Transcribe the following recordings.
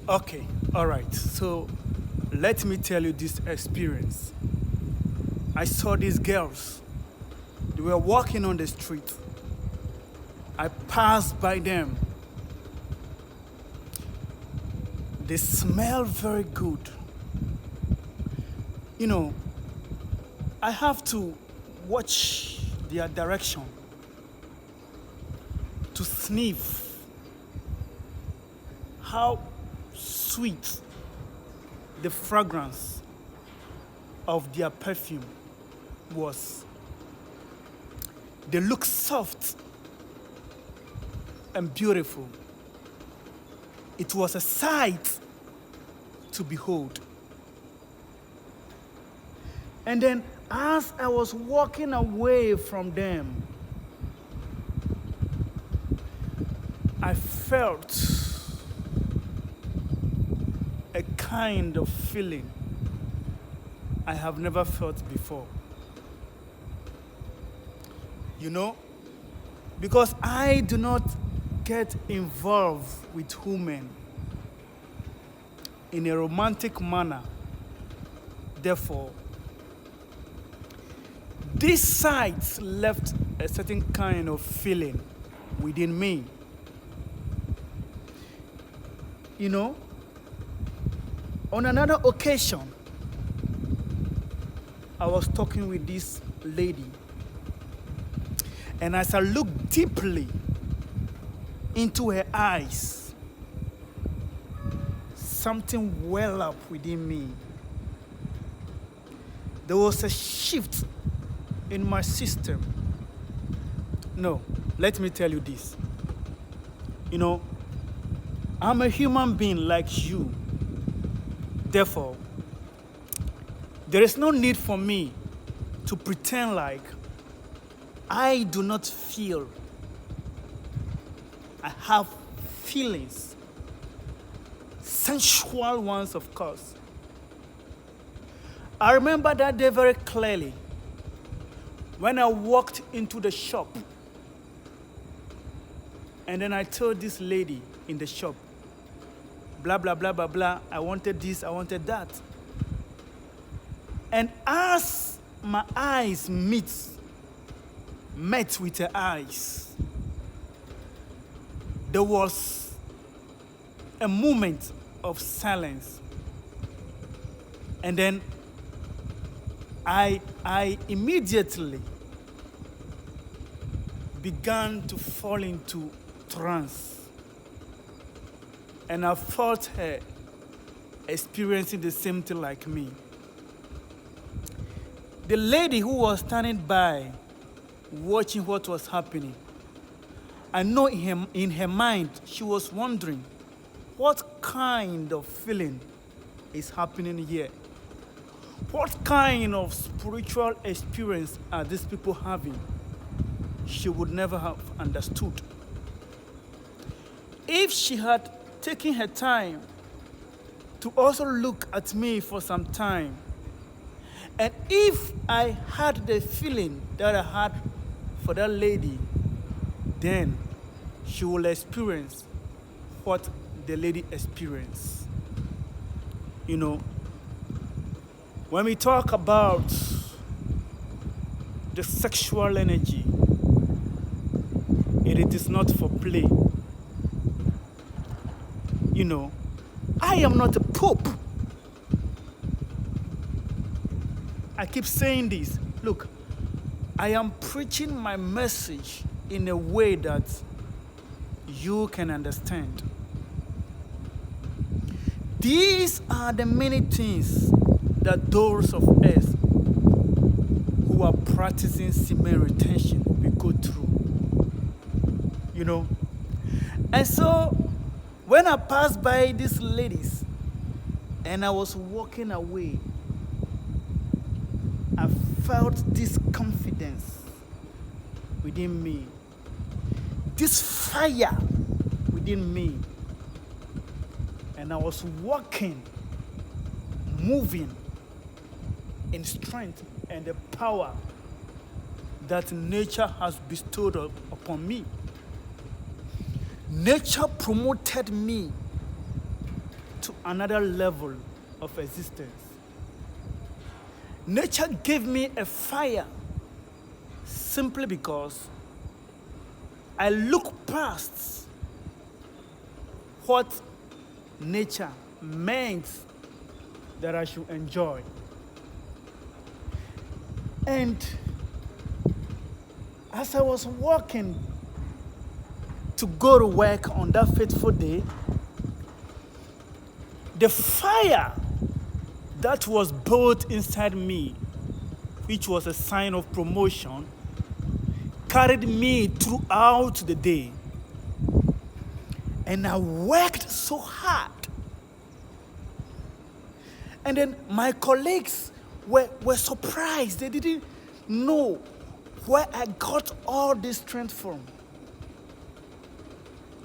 Okay, all right. So let me tell you this experience. I saw these girls. They were walking on the street. I passed by them. They smell very good. You know, I have to watch their direction to sniff how sweet the fragrance of their perfume was. They look soft and beautiful. It was a sight to behold. And then, as I was walking away from them, I felt a kind of feeling I have never felt before. You know, because I do not get involved with women in a romantic manner. Therefore, this sight left a certain kind of feeling within me. You know, on another occasion, I was talking with this lady, and as I looked deeply into her eyes, something well up within me. There was a shift in my system. No, let me tell you this. You know, I'm a human being like you. Therefore, there is no need for me to pretend like I do not feel. I have feelings, sensual ones, of course. I remember that day very clearly when I walked into the shop, and then I told this lady in the shop, blah, blah, blah, blah, blah, I wanted this, I wanted that. And as my eyes met with her eyes, there was a moment of silence. And then I immediately began to fall into trance. And I felt her experiencing the same thing like me. The lady who was standing by, watching what was happening, I know in her mind, she was wondering, what kind of feeling is happening here? What kind of spiritual experience are these people having? She would never have understood. If she had taken her time to also look at me for some time, and if I had the feeling that I had for that lady, then she will experience what the lady experienced. You know, when we talk about the sexual energy, it is not for play. You know, I am not a pope. I keep saying this. Look, I am preaching my message in a way that you can understand. These are the many things that those of us who are practicing semen retention will go through. You know? And so, when I passed by these ladies and I was walking away, I felt this confidence within me, this fire within me. And I was walking, moving in strength and the power that nature has bestowed upon me. Nature promoted me to another level of existence. Nature gave me a fire simply because I look past what nature meant that I should enjoy. And as I was walking to go to work on that fateful day, the fire that was built inside me, which was a sign of promotion, carried me throughout the day. And I worked so hard. And then my colleagues were surprised. They didn't know where I got all this strength from.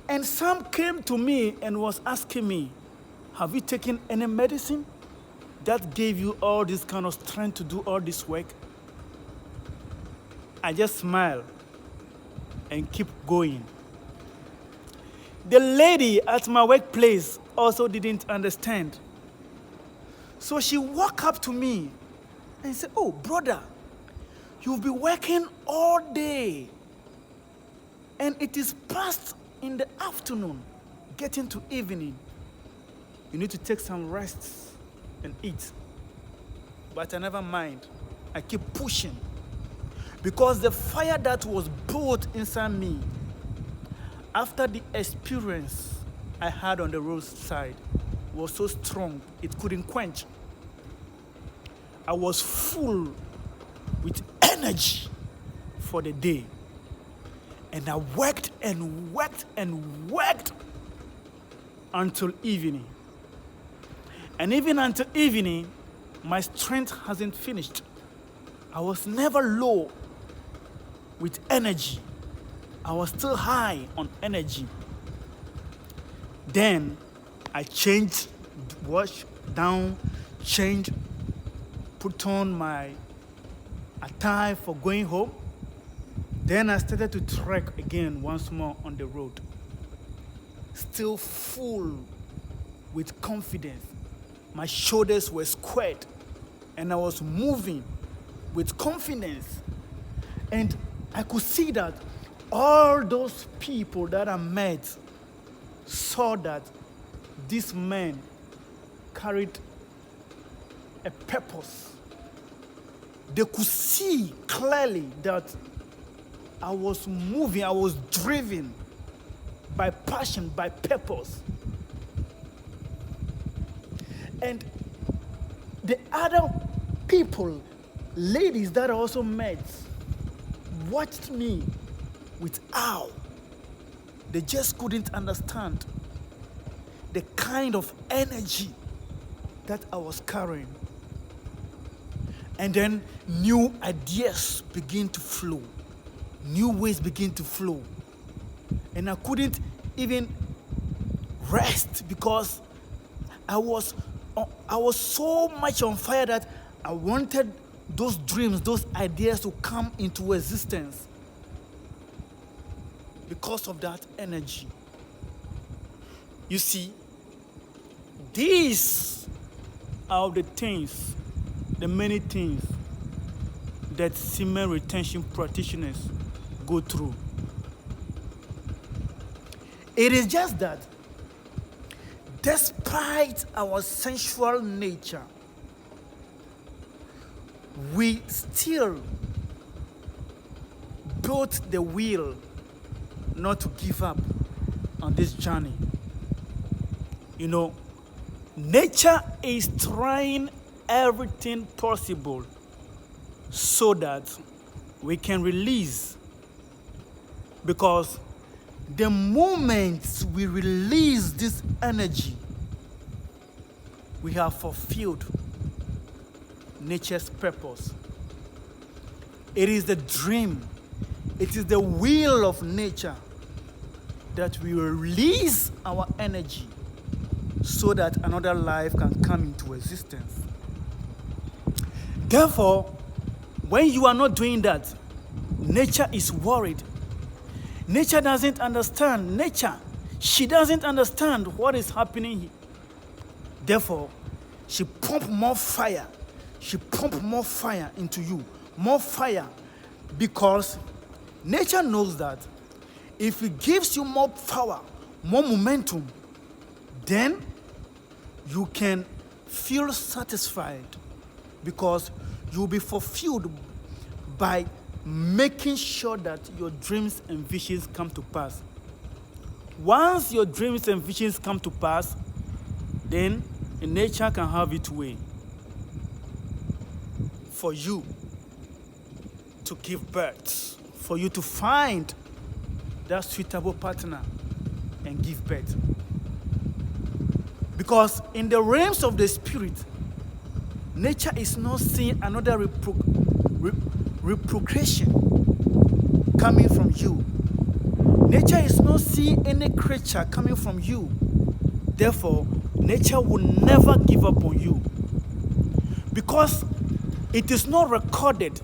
And some came to me and was asking me, have you taken any medicine that gave you all this kind of strength to do all this work? I just smile and keep going. The lady at my workplace also didn't understand. So she walked up to me and said, oh, brother, you've been working all day. And it is past in the afternoon, getting to evening. You need to take some rest and eat. But I never mind. I keep pushing. Because the fire that was built inside me, after the experience I had on the roadside, was so strong, it couldn't quench. I was full with energy for the day. And I worked and worked and worked until evening. And even until evening, my strength hasn't finished. I was never low with energy. I was still high on energy. Then I changed, washed down, changed, put on my attire for going home. Then I started to trek again once more on the road. Still full with confidence. My shoulders were squared and I was moving with confidence. And I could see that all those people that I met saw that this man carried a purpose. They could see clearly that I was moving, I was driven by passion, by purpose. And the other people, ladies that I also met, watched me with awe. They just couldn't understand the kind of energy that I was carrying. And then new ideas begin to flow. New ways begin to flow. And I couldn't even rest because I was so much on fire that I wanted those dreams, those ideas to come into existence because of that energy. You see, these are the things, the many things that semen retention practitioners go through. It is just that despite our sensual nature, we still built the will not to give up on this journey. You know, nature is trying everything possible so that we can release. Because the moment we release this energy, we have fulfilled nature's purpose. It is the dream, it is the will of nature that we will release our energy so that another life can come into existence. Therefore, when you are not doing that, nature is worried. Nature doesn't understand. Nature, she doesn't understand what is happening Therefore, she pump more fire. She pump more fire into you. More fire. Because nature knows that if it gives you more power, more momentum, then you can feel satisfied because you'll be fulfilled by making sure that your dreams and visions come to pass. Once your dreams and visions come to pass, then nature can have its way for you to give birth, for you to find that suitable partner and give birth. Because in the realms of the spirit, nature is not seeing another reproduction coming from you. Nature is not seeing any creature coming from you. Therefore, nature will never give up on you. Because it is not recorded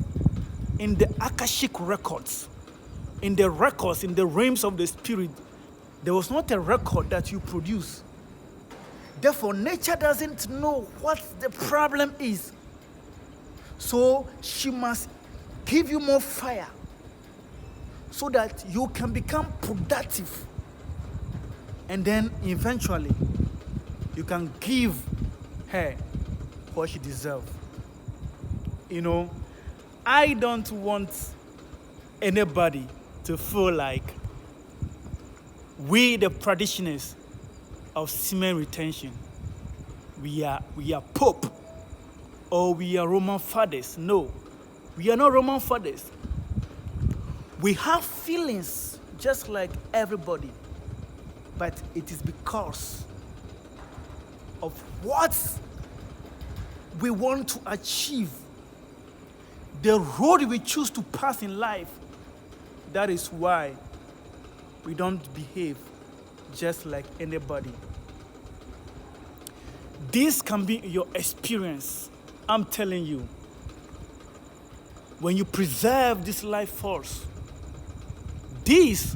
in the Akashic records, in the records, in the realms of the spirit. There was not a record that you produce. Therefore, nature doesn't know what the problem is. So she must give you more fire so that you can become productive. And then eventually, you can give her what she deserves. You know, I don't want anybody to feel like we, the practitioners of semen retention, we are Pope or we are Roman fathers. No, we are not Roman fathers. We have feelings just like everybody, but it is because of what we want to achieve, the road we choose to pass in life. That is why we don't behave just like anybody. This can be your experience. I'm telling you, when you preserve this life force, this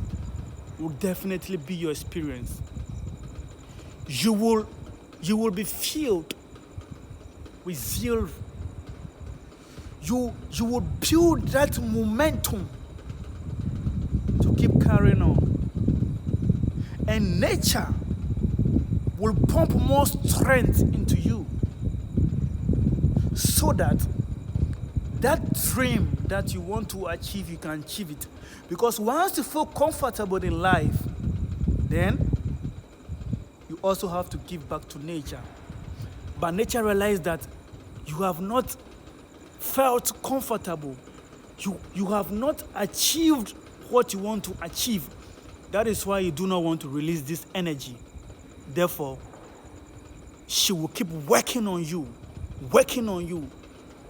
will definitely be your experience. You will be filled with zeal. You will build that momentum to keep carrying on. And nature will pump more strength into you so that that dream that you want to achieve, you can achieve it. Because once you feel comfortable in life, then you also have to give back to nature. But nature realized that you have not felt comfortable. You have not achieved what you want to achieve. That is why you do not want to release this energy. Therefore, she will keep working on you,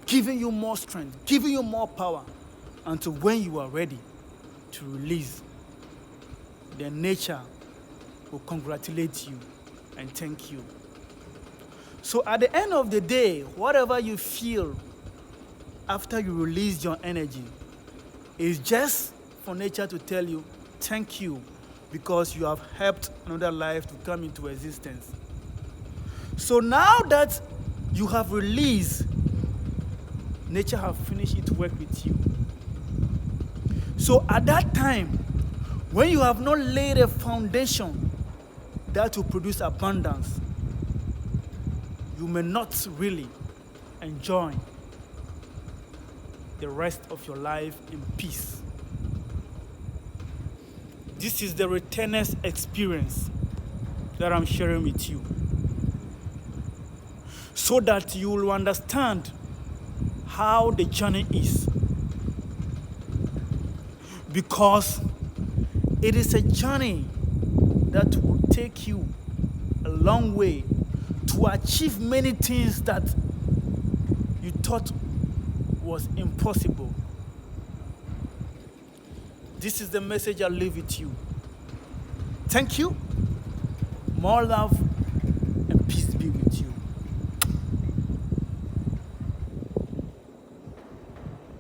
giving you more strength, giving you more power, until when you are ready to release, then nature will congratulate you and thank you. So at the end of the day, whatever you feel after you release your energy is just for nature to tell you thank you, because you have helped another life to come into existence. So now that you have released, nature have finished its work with you. So at that time, when you have not laid a foundation that will produce abundance, you may not really enjoy the rest of your life in peace. This is the returner's experience that I'm sharing with you, so that you will understand how the journey is. Because it is a journey that will take you a long way to achieve many things that you thought was impossible. This is the message I leave with you. Thank you. More love.